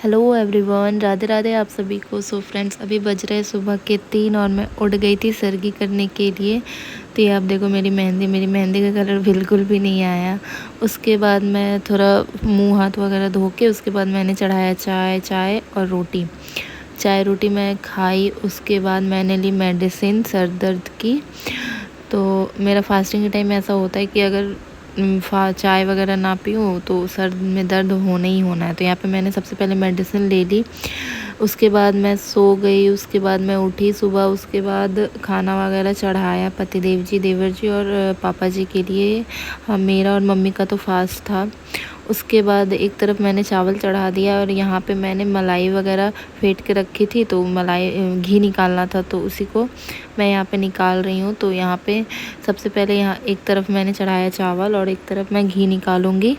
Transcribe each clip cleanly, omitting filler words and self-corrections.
Hello everyone, Radhe Radhe आप सभी को। सो फ्रेंड्स, अभी बज रहे सुबह के 3 और मैं उठ गई थी सरगी करने के लिए। तो ये आप देखो मेरी मेहंदी का कलर बिल्कुल भी नहीं आया। उसके बाद मैं थोड़ा मुंह हाथ वगैरह धो के उसके बाद मैंने चढ़ाया चाय और रोटी। चाय रोटी मैं खाई। उसके बाद मैंने ली मेडिसिन सर दर्द की। तो मेरा फास्टिंग के टाइम ऐसा होता है कि अगर चाय वगैरह ना पीऊँ तो सर में दर्द होना ही होना है। तो यहाँ पे मैंने सबसे पहले मेडिसिन ले ली। उसके बाद मैं सो गई। उसके बाद मैं उठी सुबह। उसके बाद खाना वगैरह चढ़ाया पतिदेव जी, देवर जी और पापा जी के लिए। हाँ, मेरा और मम्मी का तो फास्ट था। उसके बाद एक तरफ मैंने चावल चढ़ा दिया और यहाँ पे मैंने मलाई वगैरह फेंट के रखी थी। तो मलाई घी निकालना था तो उसी को मैं यहाँ पे निकाल रही हूँ। तो यहाँ पे सबसे पहले यहाँ एक तरफ मैंने चढ़ाया चावल और एक तरफ मैं घी निकालूंगी।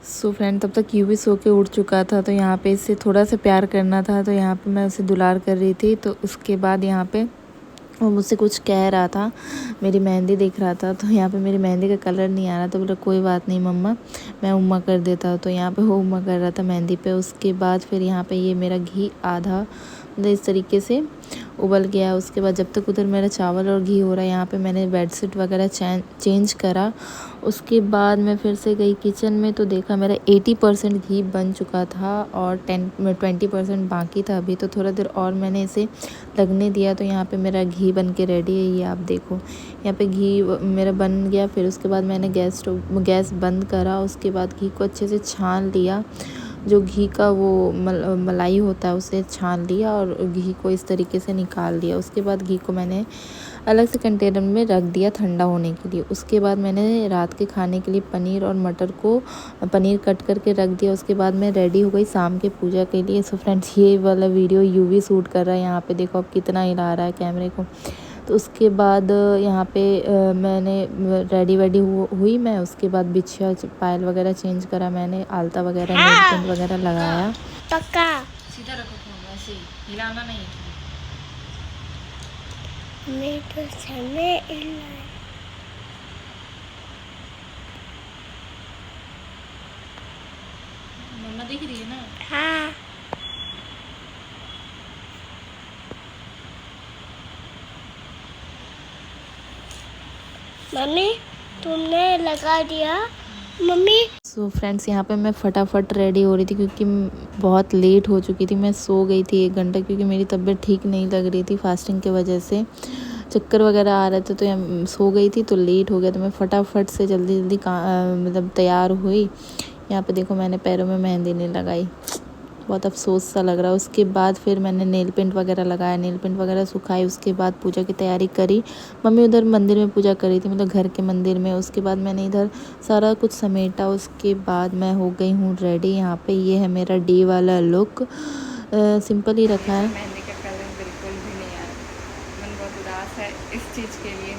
सो फ्रेंड, तब तक यू भी सो के उठ चुका था। तो यहाँ पे इससे थोड़ा सा प्यार करना था। तो यहाँ पे मैं उसे दुलार कर रही थी। तो उसके बाद यहाँ पे वो मुझसे कुछ कह रहा था, मेरी मेहंदी देख रहा था। तो यहाँ पे मेरी मेहंदी का कलर नहीं आ रहा। तो बोला कोई बात नहीं मम्मा, मैं उम्मा कर देता हूँ। तो यहाँ पे वो उम्मा कर रहा था मेहंदी पे। उसके बाद फिर यहाँ पे ये मेरा घी आधा मतलब इस तरीके से उबल गया। उसके बाद जब तक उधर मेरा चावल और घी हो रहा है, यहाँ पे मैंने बेडशीट वगैरह चेंज करा। उसके बाद मैं फिर से गई किचन में। तो देखा मेरा 80% घी बन चुका था और 20% बाकी था अभी। तो थोड़ा देर और मैंने इसे लगने दिया। तो यहाँ पे मेरा घी बन के रेडी है। ये आप देखो, यहाँ पे घी मेरा बन गया। फिर उसके बाद मैंने गैस बंद करा। उसके बाद घी को अच्छे से छान लिया। जो घी का वो मलाई होता है उसे छान लिया और घी को इस तरीके से निकाल दिया। उसके बाद घी को मैंने अलग से कंटेनर में रख दिया ठंडा होने के लिए। उसके बाद मैंने रात के खाने के लिए पनीर और मटर को पनीर कट करके रख दिया। उसके बाद मैं रेडी हो गई शाम के पूजा के लिए। सो फ्रेंड्स, ये वाला वीडियो यूवी शूट कर रहा है। यहाँ पे देखो अब कितना हिला रहा है कैमरे को। तो उसके बाद यहाँ पे मैंने रेडी हुई मैं। उसके बाद बिछिया पायल वगैरह चेंज करा मैंने, आलता वगैरह नेल पेंट वगैरह लगाया। पक्का सीधा रखो फोन, ऐसे हिलाना नहीं। मैं तो समय मम्मा दिख रही है ना? हाँ मम्मी, तुमने लगा दिया मम्मी। सो फ्रेंड्स, यहाँ पे मैं फटाफट रेडी हो रही थी क्योंकि बहुत लेट हो चुकी थी। मैं सो गई थी 1 घंटा क्योंकि मेरी तबीयत ठीक नहीं लग रही थी फास्टिंग की वजह से। चक्कर वगैरह आ रहे थे तो सो गई थी तो लेट हो गया। तो मैं फटाफट से जल्दी मतलब तैयार हुई। यहाँ पे देखो मैंने पैरों में मेहंदी नहीं लगाई, बहुत अफसोस सा लग रहा है। उसके बाद फिर मैंने नेल पेंट वगैरह लगाया, नेल पेंट वगैरह सुखाई। उसके बाद पूजा की तैयारी करी। मम्मी उधर मंदिर में पूजा करी थी, मतलब घर के मंदिर में। उसके बाद मैंने इधर सारा कुछ समेटा। उसके बाद मैं हो गई हूँ रेडी। यहाँ पे ये है मेरा डे वाला लुक। सिंपल ही रखा है। मेहंदी का कलर बिल्कुल भी नहीं आया। मन बहुत उदास है इस चीज़ के लिए।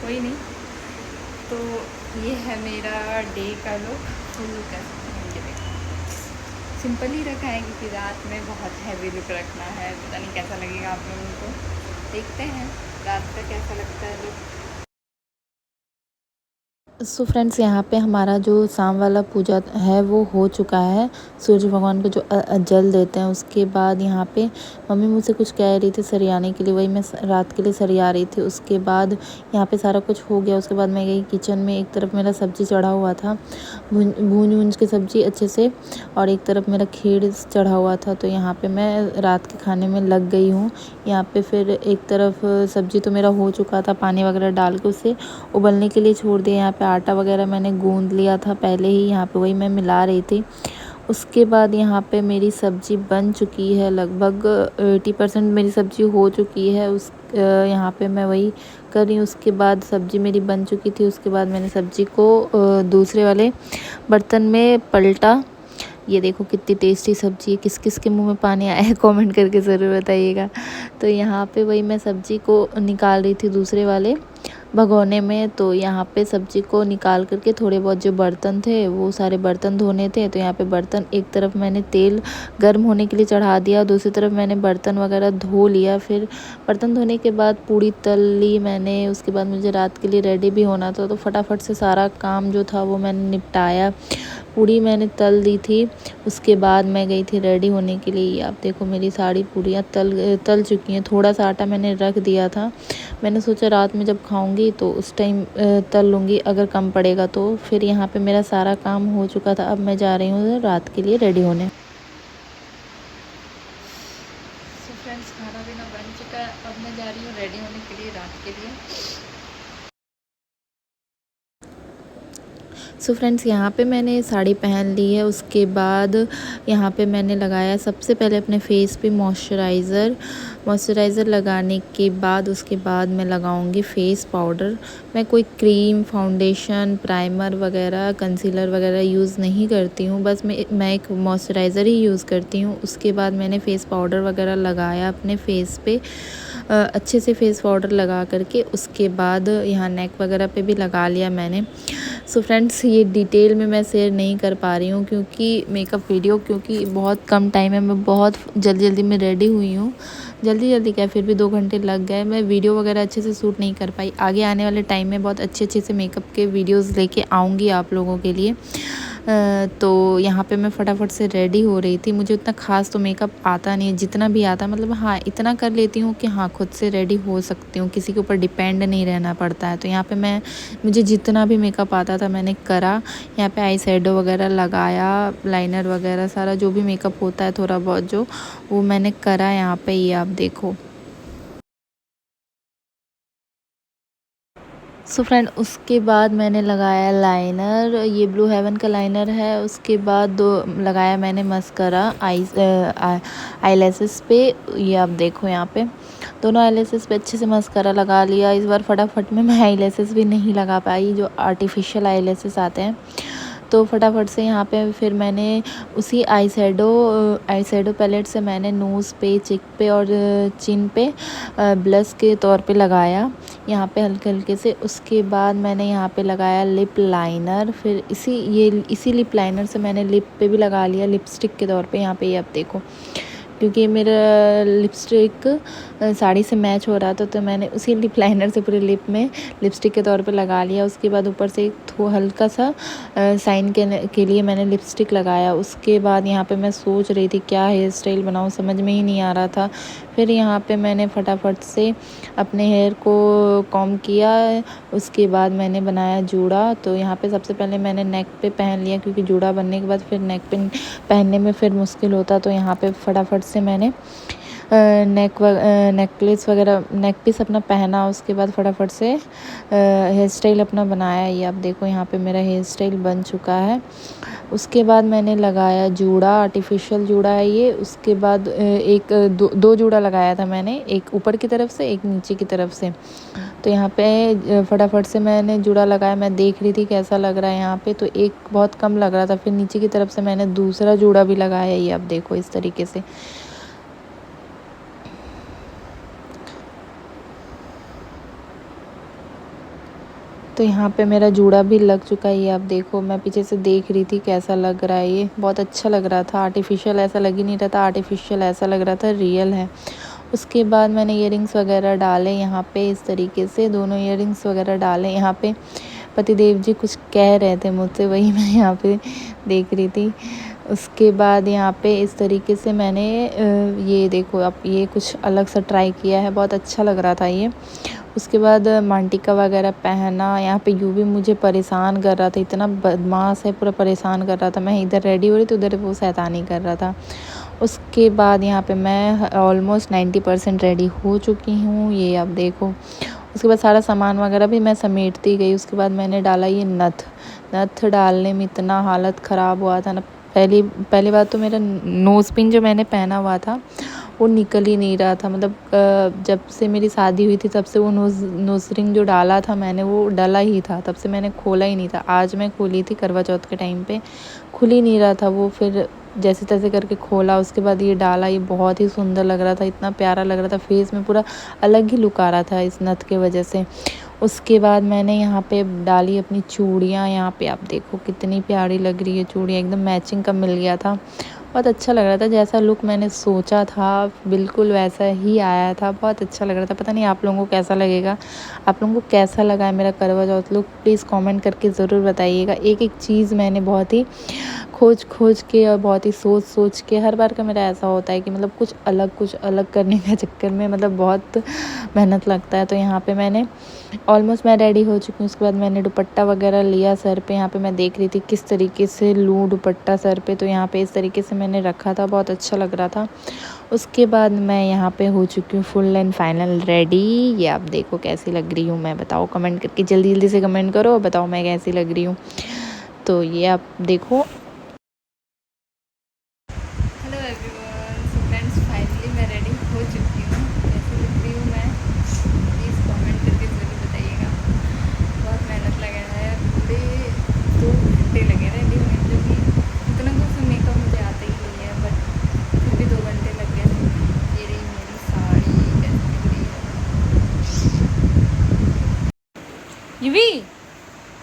कोई नहीं, तो ये है मेरा डे का लुक। फुल लुक है, सिंपल ही रखा है क्योंकि रात में बहुत हैवी लुक रखना है। पता नहीं कैसा लगेगा आप लोगों को, देखते हैं रात का कैसा लगता है लुक। सो फ्रेंड्स, यहाँ पे हमारा जो शाम वाला पूजा है वो हो चुका है। सूर्य भगवान को जो जल देते हैं। उसके बाद यहाँ पे मम्मी मुझसे कुछ कह रही थी सरियाने के लिए, वही मैं रात के लिए सरिया रही थी। उसके बाद यहाँ पे सारा कुछ हो गया। उसके बाद मैं गई किचन में। एक तरफ मेरा सब्ज़ी चढ़ा हुआ था, भूंज के सब्ज़ी अच्छे से, और एक तरफ मेरा खीर चढ़ा हुआ था। तो यहाँ पर मैं रात के खाने में लग गई हूँ। यहाँ पर फिर एक तरफ सब्ज़ी तो मेरा हो चुका था, पानी वगैरह डाल के उसे उबलने के लिए छोड़ दिया। यहाँ पे आटा वगैरह मैंने गूंद लिया था पहले ही, यहाँ पे वही मैं मिला रही थी। उसके बाद यहाँ पे मेरी सब्ज़ी बन चुकी है, लगभग 80% मेरी सब्ज़ी हो चुकी है। यहाँ पे मैं वही कर रही हूँ। उसके बाद सब्ज़ी मेरी बन चुकी थी। उसके बाद मैंने सब्ज़ी को दूसरे वाले बर्तन में पलटा। ये देखो कितनी टेस्टी सब्ज़ी है। किस किस के मुंह में पानी आया है कमेंट करके ज़रूर बताइएगा। तो यहाँ पे वही मैं सब्ज़ी को निकाल रही थी दूसरे वाले भगोने में। तो यहाँ पे सब्जी को निकाल करके थोड़े बहुत जो बर्तन थे वो सारे बर्तन धोने थे। तो यहाँ पे बर्तन एक तरफ मैंने तेल गर्म होने के लिए चढ़ा दिया, दूसरी तरफ मैंने बर्तन वगैरह धो लिया। फिर बर्तन धोने के बाद पूड़ी तल ली मैंने। उसके बाद मुझे रात के लिए रेडी भी होना था, तो फटाफट से सारा काम जो था वो मैंने निपटाया। पूड़ी मैंने तल दी थी, उसके बाद मैं गई थी रेडी होने के लिए। आप देखो मेरी सारी पूड़ियाँ तल चुकी हैं। थोड़ा सा आटा मैंने रख दिया था, मैंने सोचा रात में जब खाऊंगी तो उस टाइम तल लूँगी, अगर कम पड़ेगा तो। फिर यहाँ पे मेरा सारा काम हो चुका था, अब मैं जा रही हूँ रात के लिए रेडी होने। सो फ्रेंड्स, खाना पीना बन चुका है, अब मैं जा रही हूँ रेडी होने के लिए रात के लिए। सो फ्रेंड्स, यहाँ पे मैंने साड़ी पहन ली है। उसके बाद यहाँ पे मैंने लगाया सबसे पहले अपने फेस पे मॉइस्चराइज़र लगाने के बाद उसके बाद मैं लगाऊंगी फेस पाउडर। मैं कोई क्रीम, फाउंडेशन, प्राइमर वगैरह, कंसीलर वगैरह यूज़ नहीं करती हूँ, बस मैं एक मॉइस्चराइज़र ही यूज़ करती हूँ। उसके बाद मैंने फ़ेस पाउडर वगैरह लगाया अपने फेस पे, अच्छे से फेस पाउडर लगा करके। उसके बाद यहाँ नेक वगैरह पे भी लगा लिया मैंने। सो फ्रेंड्स, ये डिटेल में मैं शेयर नहीं कर पा रही हूँ क्योंकि मेकअप वीडियो क्योंकि बहुत कम टाइम है, मैं बहुत जल्दी में रेडी हुई हूँ। जल्दी क्या, फिर भी 2 घंटे लग गए। मैं वीडियो वगैरह अच्छे से शूट नहीं कर पाई। आगे आने वाले टाइम में बहुत अच्छे से मेकअप के वीडियोज़ लेके आऊँगी आप लोगों के लिए। तो यहाँ पे मैं फटाफट से रेडी हो रही थी। मुझे उतना ख़ास तो मेकअप आता नहीं है, जितना भी आता मतलब हाँ इतना कर लेती हूँ कि हाँ खुद से रेडी हो सकती हूँ, किसी के ऊपर डिपेंड नहीं रहना पड़ता है। तो यहाँ पे मुझे जितना भी मेकअप आता था मैंने करा। यहाँ पे आई शैडो वगैरह लगाया, लाइनर वगैरह सारा जो भी मेकअप होता है थोड़ा बहुत जो वो मैंने करा यहाँ पे। ये आप देखो। सो फ्रेंड, उसके बाद मैंने लगाया लाइनर, ये ब्लू हेवन का लाइनर है। उसके बाद लगाया मैंने मस्करा आई लैसेस पे। ये आप देखो यहाँ पे दोनों आई लैसेस पे अच्छे से मस्करा लगा लिया। इस बार फटाफट में मैं आई लैसेस भी नहीं लगा पाई, जो आर्टिफिशियल आई लैसेस आते हैं। तो फटाफट से यहाँ पे फिर मैंने उसी आई शैडो पैलेट से मैंने नोज़ पे, चिक पे और चिन पे ब्लश के तौर पे लगाया यहाँ पे हल्के हल्के से। उसके बाद मैंने यहाँ पे लगाया लिप लाइनर। फिर इसी लिप लाइनर से मैंने लिप पे भी लगा लिया लिपस्टिक के तौर पे। यहाँ पे ये आप देखो, क्योंकि मेरा लिपस्टिक साड़ी से मैच हो रहा था तो मैंने उसी लिप लाइनर से पूरे लिप में लिपस्टिक के तौर पे लगा लिया। उसके बाद ऊपर से हल्का सा साइन के लिए मैंने लिपस्टिक लगाया। उसके बाद यहाँ पे मैं सोच रही थी क्या हेयर स्टाइल बनाऊँ, समझ में ही नहीं आ रहा था। फिर यहाँ पे मैंने फटाफट से अपने हेयर को कॉम किया। उसके बाद मैंने बनाया जूड़ा। तो यहाँ पे सबसे पहले मैंने नेक पे पहन लिया, क्योंकि जूड़ा बनने के बाद फिर नेक पे पहनने में फिर मुश्किल होता। तो यहाँ पे फटाफट से मैंने नेकलेस वगैरह नेक पीस अपना पहना। उसके बाद फटाफट से हेयर स्टाइल अपना बनाया। ये आप देखो यहाँ पे मेरा हेयर स्टाइल बन चुका है। उसके बाद मैंने लगाया जूड़ा, आर्टिफिशियल जूड़ा है ये। उसके बाद दो जूड़ा लगाया था मैंने, एक ऊपर की तरफ से एक नीचे की तरफ से। तो यहाँ पे फटाफट से मैंने जूड़ा लगाया। मैं देख रही थी कैसा लग रहा है यहाँ पे, तो एक बहुत कम लग रहा था। फिर नीचे की तरफ से मैंने दूसरा जूड़ा भी लगाया। ये आप देखो इस तरीके से। तो यहाँ पे मेरा जूड़ा भी लग चुका है। ये आप देखो, मैं पीछे से देख रही थी कैसा लग रहा है। ये बहुत अच्छा लग रहा था, आर्टिफिशियल ऐसा लग ही नहीं रहा था, आर्टिफिशियल ऐसा लग रहा था रियल है। उसके बाद मैंने इयररिंग्स वगैरह डाले यहाँ पे इस तरीके से, दोनों इयररिंग्स वगैरह डाले। यहाँ पे पतिदेव जी कुछ कह रहे थे मुझसे, वही मैं यहाँ पे देख रही थी। उसके बाद यहाँ पे इस तरीके से मैंने ये देखो अब ये कुछ अलग सा ट्राई किया है, बहुत अच्छा लग रहा था ये। उसके बाद मांटिका वगैरह पहना। यहाँ पे यूवी मुझे परेशान कर रहा था, इतना बदमाश है, पूरा परेशान कर रहा था। मैं इधर रेडी हो रही थी, उधर वो शैतानी कर रहा था। उसके बाद यहाँ पे मैं ऑलमोस्ट 90% रेडी हो चुकी हूँ। ये आप देखो। उसके बाद सारा सामान वगैरह भी मैं समेटती गई। उसके बाद मैंने डाला ये नथ डालने में इतना हालत ख़राब हुआ था ना। पहली बार तो मेरा नोज़ पिन जो मैंने पहना हुआ था वो निकल ही नहीं रहा था। मतलब जब से मेरी शादी हुई थी तब से वो नोज़ रिंग जो डाला था मैंने वो डला ही था, तब से मैंने खोला ही नहीं था। आज मैं खोली थी करवा चौथ के टाइम पे, खुल ही नहीं रहा था वो। फिर जैसे तैसे करके खोला, उसके बाद ये डाला। ये बहुत ही सुंदर लग रहा था, इतना प्यारा लग रहा था, फेस में पूरा अलग ही लुक आ रहा था इस नथ के वजह से। उसके बाद मैंने यहाँ पे डाली अपनी चूड़ियाँ। यहाँ पे आप देखो कितनी प्यारी लग रही है चूड़ियाँ, एकदम मैचिंग का मिल गया था। बहुत अच्छा लग रहा था, जैसा लुक मैंने सोचा था बिल्कुल वैसा ही आया था। बहुत अच्छा लग रहा था। पता नहीं आप लोगों को कैसा लगेगा, आप लोगों को कैसा लगा है मेरा करवा चौथ लुक, प्लीज़ कमेंट करके ज़रूर बताइएगा। एक एक चीज़ मैंने बहुत ही खोज के और बहुत ही सोच के, हर बार का मेरा ऐसा होता है कि मतलब कुछ अलग करने के चक्कर में मतलब बहुत मेहनत लगता है। तो यहाँ पे मैंने ऑलमोस्ट मैं रेडी हो चुकी हूँ। उसके बाद मैंने दुपट्टा वगैरह लिया सर पे। यहाँ पे मैं देख रही थी किस तरीके से लूँ दुपट्टा सर पे, तो यहाँ पे इस तरीके से मैंने रखा था, बहुत अच्छा लग रहा था। उसके बाद मैं यहाँ पे हो चुकी हूँ फुल एंड फाइनल रेडी। ये आप देखो कैसी लग रही हूँ मैं, बताओ कमेंट करके, जल्दी से कमेंट करो, बताओ मैं कैसी लग रही हूँ। तो ये आप देखो। Hello everyone, so friends finally मैं रेडी हो चुकी हूँ। कैसी लग रही हूँ मैं, प्लीज़ कमेंट करके ज़रूर बताइएगा। बहुत मेहनत लगा है, पूरे 2 घंटे लगे रेडी होने में, जो कि इतना कुछ मेकअप मुझे आता ही नहीं है, बट फिर भी 2 घंटे लग गए। ये रही मेरी साड़ी, कैसी लग रही है।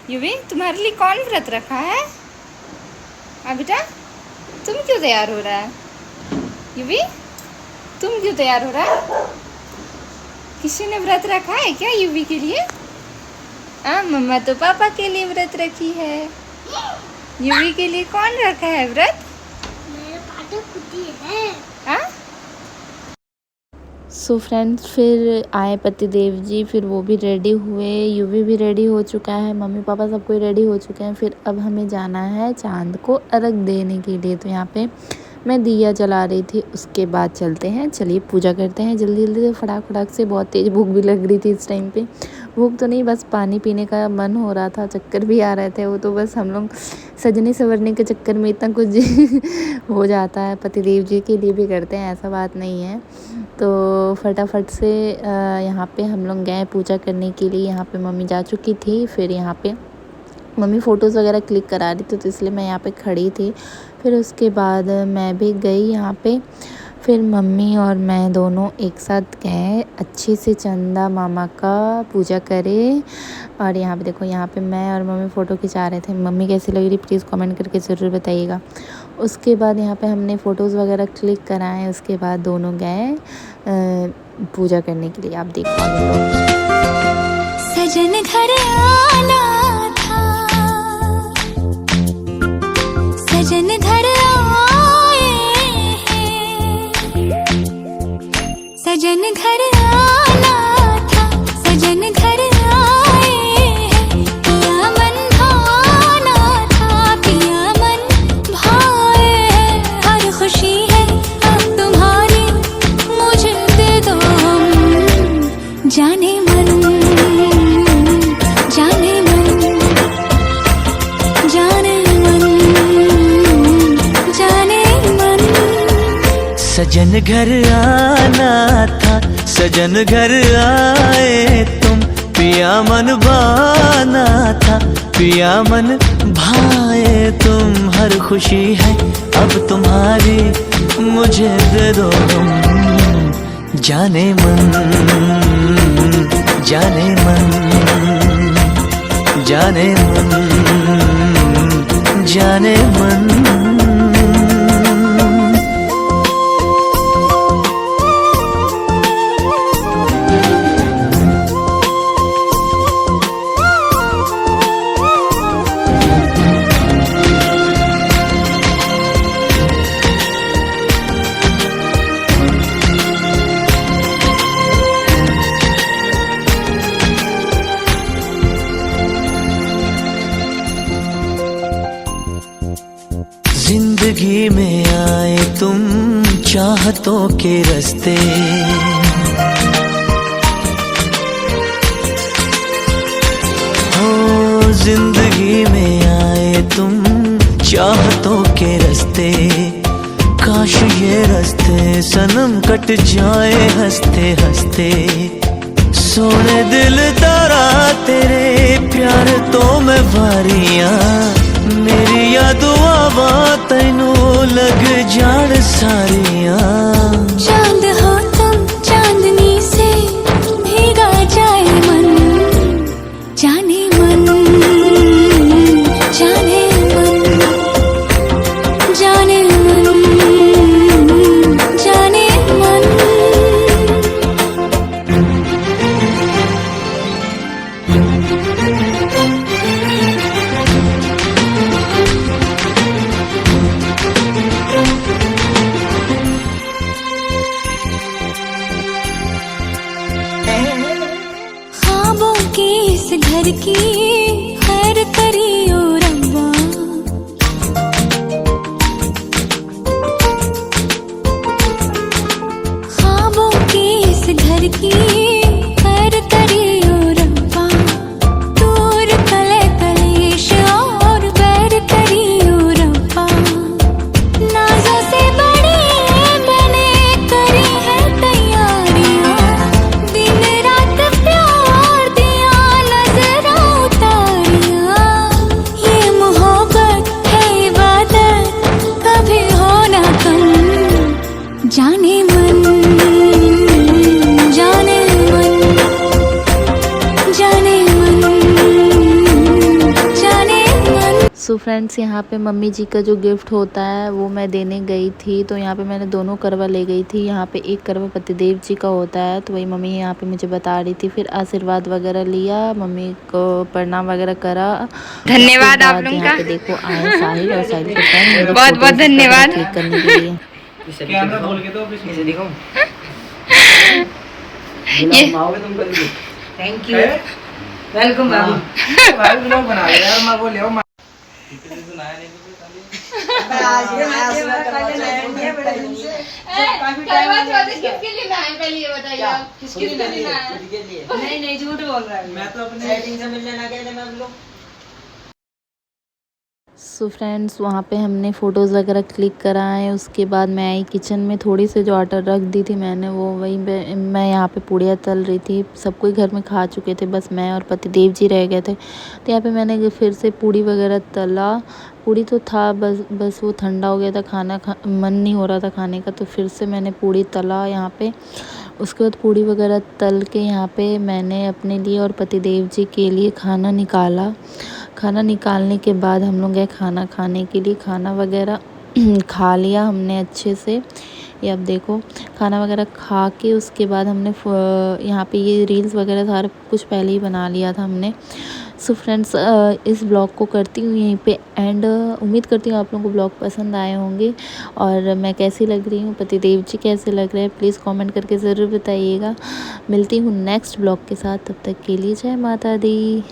युवी तुम्हारे लिए कौन व्रत रखा है? बेटा तुम क्यों तैयार हो रहा है? युवी तुम क्यों तैयार हो रहा है? किसी ने व्रत रखा है क्या युवी के लिए? मम्मा तो पापा के लिए व्रत रखी है। युवी के लिए कौन रखा है व्रत? मेरे पापा खुद ही है। सो फ्रेंड्स फिर आए पतिदेव जी, फिर वो भी रेडी हुए, युवी भी रेडी हो चुका है, मम्मी पापा सब कोई रेडी हो चुके हैं। फिर अब हमें जाना है चांद को अर्घ देने के लिए। तो यहाँ पे मैं दिया जला रही थी। उसके बाद चलते हैं, चलिए पूजा करते हैं जल्दी से फटाक से। बहुत तेज़ भूख भी लग रही थी इस टाइम पे, भूख तो नहीं बस पानी पीने का मन हो रहा था, चक्कर भी आ रहे थे। वो तो बस हम लोग सजने संवरने के चक्कर में इतना कुछ हो जाता है, पतिदेव जी के लिए भी करते हैं, ऐसा बात नहीं है। तो फटाफट से यहाँ पे हम लोग गए पूजा करने के लिए। यहाँ पे मम्मी जा चुकी थी, फिर यहाँ पे मम्मी फ़ोटोज़ वगैरह क्लिक करा रही थी, तो इसलिए मैं यहाँ पे खड़ी थी। फिर उसके बाद मैं भी गई यहाँ पे, फिर मम्मी और मैं दोनों एक साथ गए, अच्छे से चंदा मामा का पूजा करे। और यहाँ पे देखो, यहाँ पे मैं और मम्मी फ़ोटो खिंचा रहे थे। मम्मी कैसी लग रही प्लीज़ कमेंट करके ज़रूर बताइएगा। उसके बाद यहाँ पे हमने फ़ोटोज़ वगैरह क्लिक कराए। उसके बाद दोनों गए पूजा करने के लिए। आप देख पाओगे सजन घर आना था, सजन घर आए हैं, सजन घर आना था, सजन घर आए हैं। पिया मन भाना था, पिया मन भाए हैं। हर खुशी है अब तुम्हारी, मुझे दे दो जाने मन, जाने मन, जाने मन, जाने मन। सजन घर आना था, सजन घर आए तुम, पिया मन बाना था, पिया मन भाए तुम। हर खुशी है अब तुम्हारी, मुझे दे दो तुम जाने मन, जाने मन, जाने मन, जाने मन। जिंदगी में आए तुम चाहतों के रास्ते, हो जिंदगी में आए तुम चाहतों के रास्ते। काश ये रास्ते सनम कट जाए हंसते हंसते। सोने दिल तारा तेरे प्यार तो मैं वारियां, मेरी दुआ तैनू लग जान सारियां। चांद हो तुम, चांदनी से भीगा जाए मन, घर की खैर करियो रब्बा। ख्वाबों की इस घर की खैर करियो रब्बा। दूर कले कलेश और बैर करियो रब्बा। नाज़ों से बड़ी मैंने करी है तैयारियां। दिन रात प्यार दिया नजरा उतारियां। ये मोहब्बत है इबादत कभी हो ना कम। जाने मन जाने मन जाने मन जाने मन। सो फ्रेंड्स, यहाँ पे मम्मी जी का जो गिफ्ट होता है वो मैं देने गई थी। तो यहाँ पे मैंने दोनों करवा ले गई थी। यहाँ पे एक करवा पतिदेव जी का होता है, तो वही मम्मी यहाँ पे मुझे बता रही थी। फिर आशीर्वाद वगैरह लिया, मम्मी को प्रणाम वगैरह करा। धन्यवाद आप लोगों यहाँ का। पे देखो आए साहिल और साहिल के फ्रेंड मेरे बहुत बहुत photos धन्यवाद। क्लिक करने के लिए। कैमरा खोल के तो इसे दिखाऊं। ये आओगे तुम कभी? थैंक यू, वेलकम बाबू। भाई ब्लॉग बना ले यार, मां को ले आओ। मां कितने सुनाया नहीं तो आज ये मैं सुना करवा चौथ है बड़े दिन से करवा चौथ किसके लिए लाए पहले ये बताइए आप। किसके लिए खुद के लिए? नहीं नहीं झूठ बोल रहा है। मैं तो अपने सेटिंग से मिलने ना गए थे मैं लोग। सो फ्रेंड्स, वहाँ पे हमने फ़ोटोज़ वगैरह क्लिक कराए। उसके बाद मैं आई किचन में। थोड़ी सी जो आटा रख दी थी मैंने, वो वहीं पे मैं यहाँ पे पूड़ियाँ तल रही थी। सब कोई घर में खा चुके थे, बस मैं और पतिदेव जी रह गए थे। तो यहाँ पे मैंने फिर से पूड़ी वगैरह तला। पूड़ी तो था, बस वो ठंडा हो गया था, मन नहीं हो रहा था खाने का, तो फिर से मैंने पूड़ी तला यहाँ पे। उसके बाद पूड़ी वगैरह तल के यहाँ पे मैंने अपने लिए और पतिदेव जी के लिए खाना निकाला। खाना निकालने के बाद हम लोग गए खाना खाने के लिए। खाना वगैरह खा लिया हमने अच्छे से। ये अब देखो खाना वगैरह खा के उसके बाद हमने यहाँ पे ये रील्स वगैरह सारा कुछ पहले ही बना लिया था हमने। सो फ्रेंड्स, इस ब्लॉग को करती हूँ यहीं पे एंड। उम्मीद करती हूँ आप लोगों को ब्लॉग पसंद आए होंगे और मैं कैसी लग रही हूँ, पतिदेव जी कैसे लग रहे हैं, प्लीज़ कमेंट करके ज़रूर बताइएगा। मिलती हूँ नेक्स्ट ब्लॉग के साथ, तब तक के लिए जय माता दी।